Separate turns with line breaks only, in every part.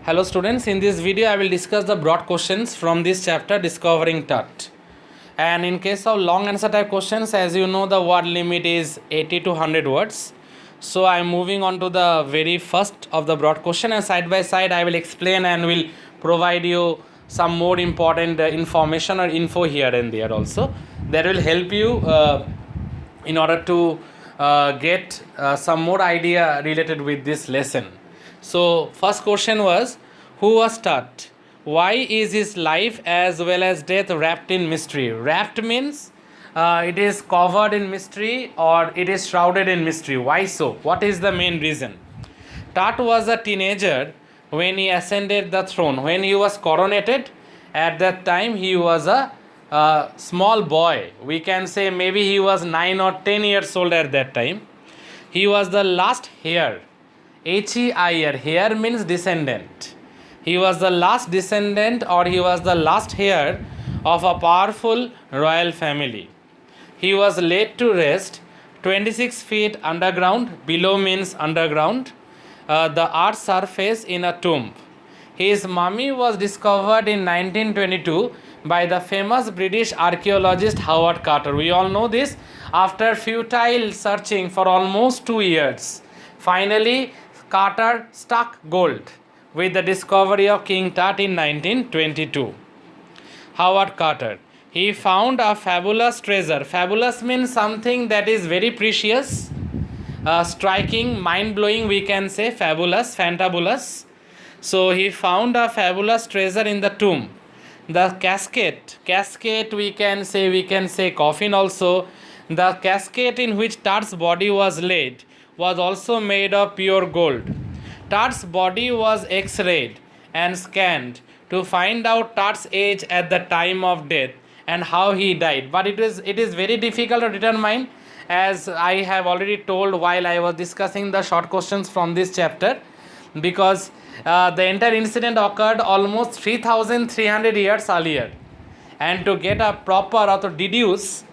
Hello students, in this video I will discuss the broad questions from this chapter discovering T.E.R.T. And in case of long answer type questions, as you know, the word limit is 80 to 100 words. So I am moving on to the very first of the broad question, and side by side I will explain and will provide you some more important information or info here and there also that will help you in order to get some more idea related with this lesson. So first question was, who was T.E.R.T? Why is his life as well as death wrapped in mystery? Wrapped means it is covered in mystery or it is shrouded in mystery. Why so? What is the main reason? T.E.R.T was a teenager when he ascended the throne. When he was coronated, at that time he was a small boy. We can say maybe he was 9 or 10 years old at that time. He was the last heir. H-E-I-R, heir means descendant. He was the last descendant or he was the last heir of a powerful royal family. He was laid to rest 26 feet underground, below means underground, the earth's surface in a tomb. His mummy was discovered in 1922 by the famous British archaeologist Howard Carter. We all know this. After futile searching for almost 2 years, finally Carter struck gold with the discovery of King Tut in 1922. Howard Carter. He found a fabulous treasure. Fabulous means something that is very precious, striking, mind-blowing, we can say, fabulous, fantabulous. So he found a fabulous treasure in the tomb. The casket we can say coffin also. The casket in which Tut's body was laid was also made of pure gold. Tut's body was X-rayed and scanned to find out Tut's age at the time of death and how he died. But it is very difficult to determine, as I have already told while I was discussing the short questions from this chapter, because the entire incident occurred almost 3,300 years earlier. And to get a proper or to deduce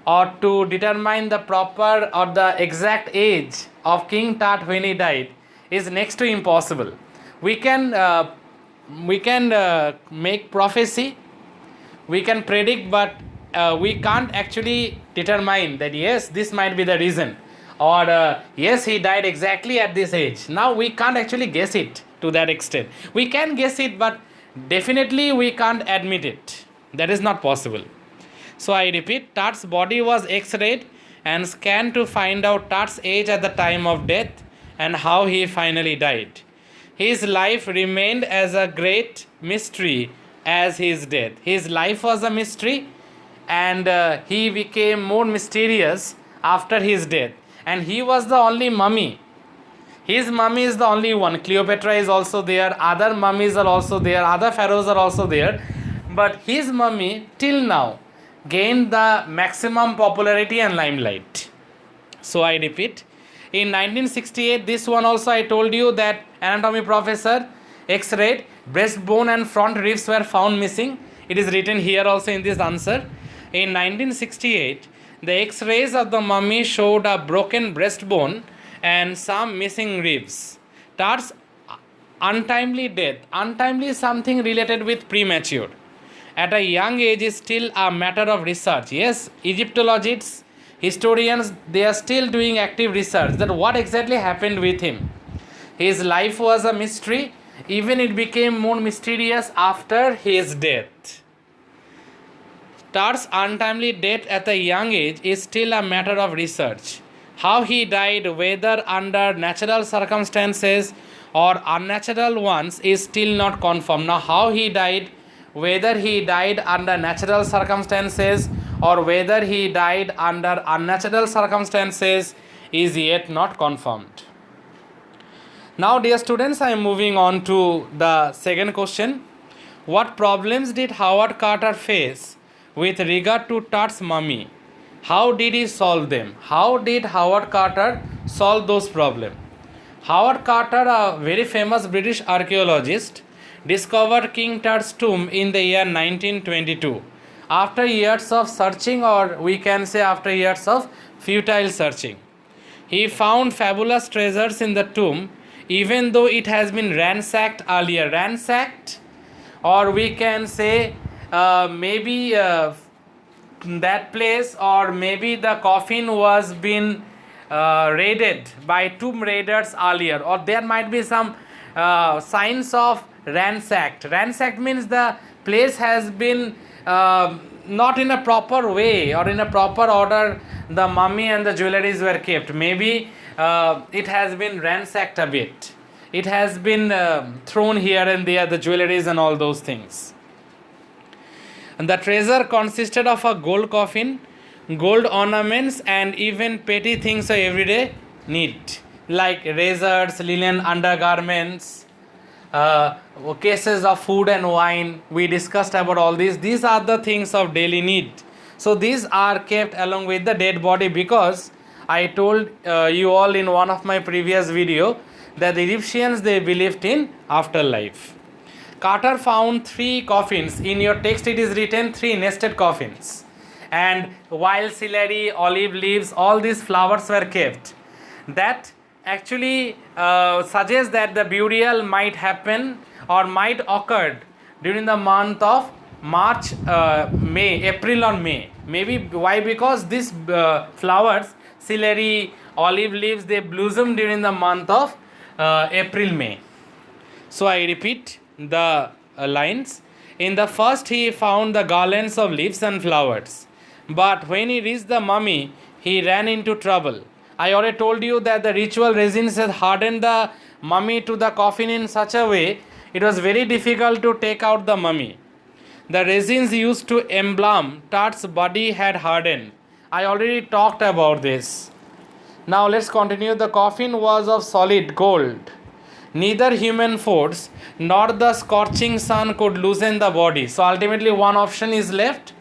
or to determine the proper or the exact age of King Tut when he died is next to impossible. We can make prophecy, we can predict, but we can't actually determine that yes, this might be the reason, or yes, he died exactly at this age. Now we can't actually guess it to that extent. We can guess it, but definitely we can't admit it. That is not possible. So I repeat, Tut's body was X-rayed and scanned to find out Tut's age at the time of death and how he finally died. His life remained as a great mystery as his death. His life was a mystery, and he became more mysterious after his death. And he was the only mummy. His mummy is the only one. Cleopatra is also there, other mummies are also there, other pharaohs are also there. But his mummy till now gained the maximum popularity and limelight. So I repeat, in 1968, this one also I told you that anatomy professor X-rayed, breastbone and front ribs were found missing. It is written here also in this answer. In 1968, the X-rays of the mummy showed a broken breastbone and some missing ribs. Tut's untimely death, untimely is something related with premature, at a young age is still a matter of research. Yes, Egyptologists, historians, they are still doing active research that what exactly happened with him. His life was a mystery, even it became more mysterious after his death. Tut's untimely death at a young age is still a matter of research. How he died, whether under natural circumstances or unnatural ones, is still not confirmed. Now, how he died, whether he died under natural circumstances or whether he died under unnatural circumstances, is yet not confirmed. Now, dear students, I am moving on to the second question. What problems did Howard Carter face with regard to Tut's mummy? How did he solve them? How did Howard Carter solve those problems? Howard Carter, a very famous British archaeologist, discovered King Tut's tomb in the year 1922. After years of searching, or we can say after years of futile searching, he found fabulous treasures in the tomb even though it has been ransacked earlier. Ransacked, or we can say maybe that place, or maybe the coffin was been raided by tomb raiders earlier, or there might be some signs of ransacked. Ransacked means the place has been not in a proper way or in a proper order. The mummy and the jewelries were kept. Maybe it has been ransacked a bit. It has been thrown here and there, the jewelries and all those things. And the treasure consisted of a gold coffin, gold ornaments, and even petty things of everyday need, like razors, linen undergarments, cases of food and wine. We discussed about all these. These are the things of daily need. So these are kept along with the dead body, because I told you all in one of my previous video that the Egyptians, they believed in afterlife. Carter found 3 coffins. In your text it is written 3 nested coffins. And wild celery, olive leaves, all these flowers were kept. That actually suggests that the burial might happen or might occur during the month of March, April or May. Maybe why? Because these flowers, celery, olive leaves, they blossom during the month of April, May. So I repeat the lines. In the first he found the garlands of leaves and flowers, but when he reached the mummy, he ran into trouble. I already told you that the ritual resins had hardened the mummy to the coffin in such a way it was very difficult to take out the mummy. The resins used to embalm Tart's body had hardened. I already talked about this. Now let's continue. The coffin was of solid gold. Neither human force nor the scorching sun could loosen the body. So ultimately one option is left,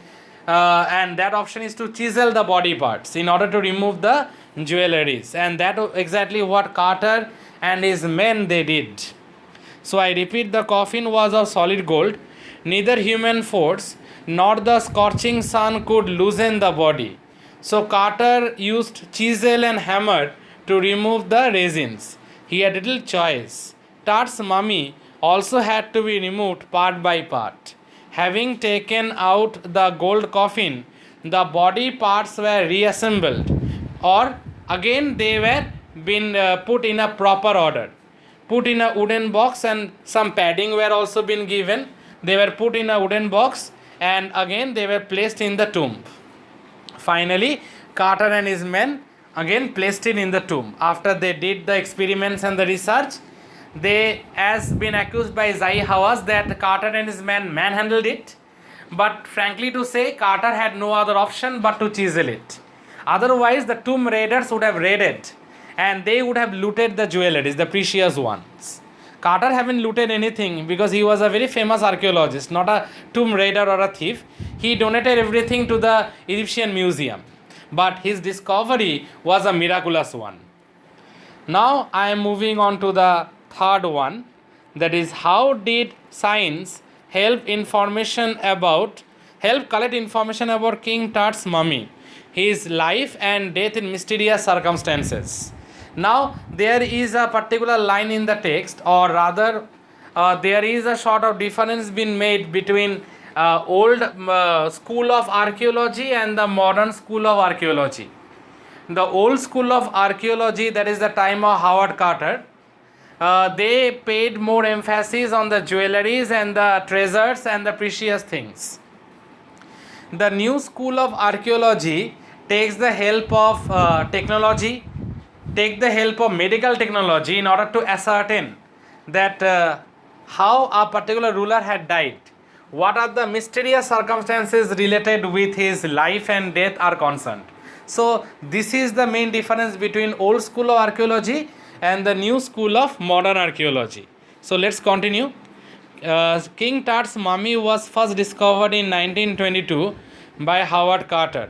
and that option is to chisel the body parts in order to remove the jewelries. And that exactly what Carter and his men they did. So I repeat, the coffin was of solid gold. Neither human force nor the scorching sun could loosen the body. So Carter used chisel and hammer to remove the resins. He had little choice. Tart's mummy also had to be removed part by part. Having taken out the gold coffin, the body parts were reassembled, or again they were been put in a proper order. Put in a wooden box, and some padding were also been given. They were put in a wooden box, and again they were placed in the tomb. Finally, Carter and his men again placed it in the tomb. After they did the experiments and the research, they has been accused by Zai Hawass that Carter and his men manhandled it. But frankly to say, Carter had no other option but to chisel it. Otherwise, the tomb raiders would have raided and they would have looted the jewelries, the precious ones. Carter haven't looted anything because he was a very famous archaeologist, not a tomb raider or a thief. He donated everything to the Egyptian museum. But his discovery was a miraculous one. Now I am moving on to the third one, that is, how did science help collect information about King Tut's mummy, his life and death in mysterious circumstances. Now there is a particular line in the text, or rather there is a sort of difference been made between old school of archaeology and the modern school of archaeology. The old school of archaeology, that is the time of Howard Carter, they paid more emphasis on the jewelries and the treasures and the precious things. The new school of archaeology takes the help of technology, take the help of medical technology in order to ascertain that how a particular ruler had died, what are the mysterious circumstances related with his life and death are concerned. So this is the main difference between old school of archaeology and the new school of modern archaeology. So let's continue. King Tut's mummy was first discovered in 1922 by Howard Carter.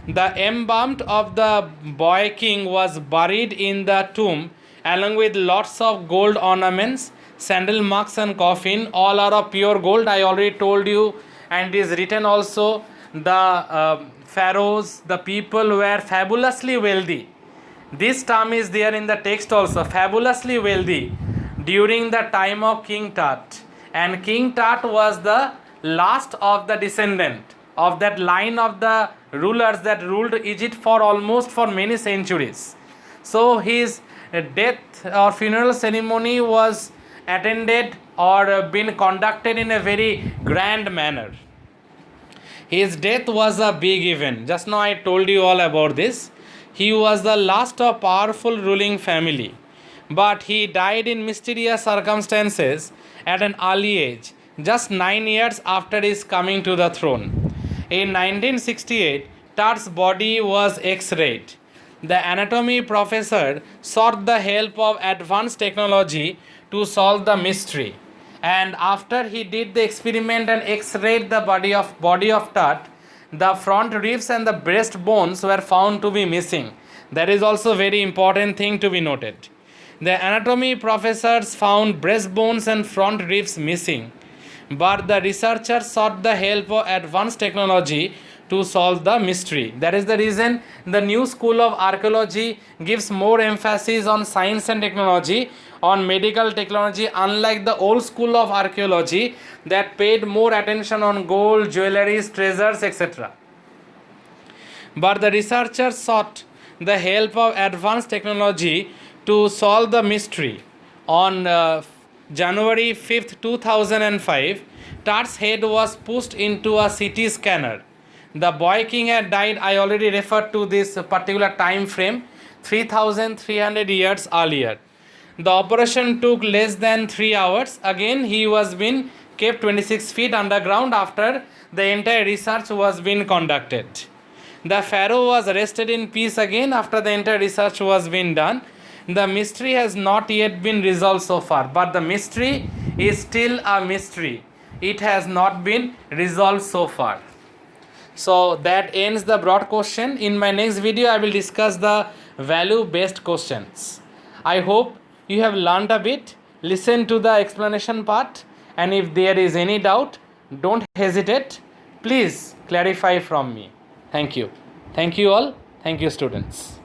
The embalmed of the boy king was buried in the tomb along with lots of gold ornaments, sandal marks and coffin. All are of pure gold. I already told you, and it is written also, the pharaohs, the people were fabulously wealthy. This term is there in the text also. Fabulously wealthy during the time of King Tut. And King Tut was the last of the descendant of that line of the rulers that ruled Egypt for almost for many centuries. So his death or funeral ceremony was attended or been conducted in a very grand manner. His death was a big event. Just now I told you all about this. He was the last of powerful ruling family, but he died in mysterious circumstances at an early age, just 9 years after his coming to the throne. In 1968, Tut's body was X-rayed. The anatomy professor sought the help of advanced technology to solve the mystery. And after he did the experiment and X-rayed the body of Tut, the front ribs and the breast bones were found to be missing. That is also very important thing to be noted. The anatomy professors found breast bones and front ribs missing, but the researchers sought the help of advanced technology to solve the mystery. That is the reason the new school of archaeology gives more emphasis on science and technology, on medical technology, unlike the old school of archaeology that paid more attention on gold, jewelries, treasures, etc. But the researchers sought the help of advanced technology to solve the mystery. On January 5th, 2005, Tut's head was pushed into a CT scanner. The boy king had died, I already referred to this particular time frame, 3,300 years earlier. The operation took less than 3 hours. Again, he was being kept 26 feet underground after the entire research was being conducted. The pharaoh was rested in peace again after the entire research was being done. The mystery has not yet been resolved so far, but the mystery is still a mystery. It has not been resolved so far. So that ends the broad question. In my next video, I will discuss the value-based questions. I hope you have learned a bit. Listen to the explanation part, and if there is any doubt, don't hesitate. Please clarify from me. Thank you. Thank you all. Thank you, students.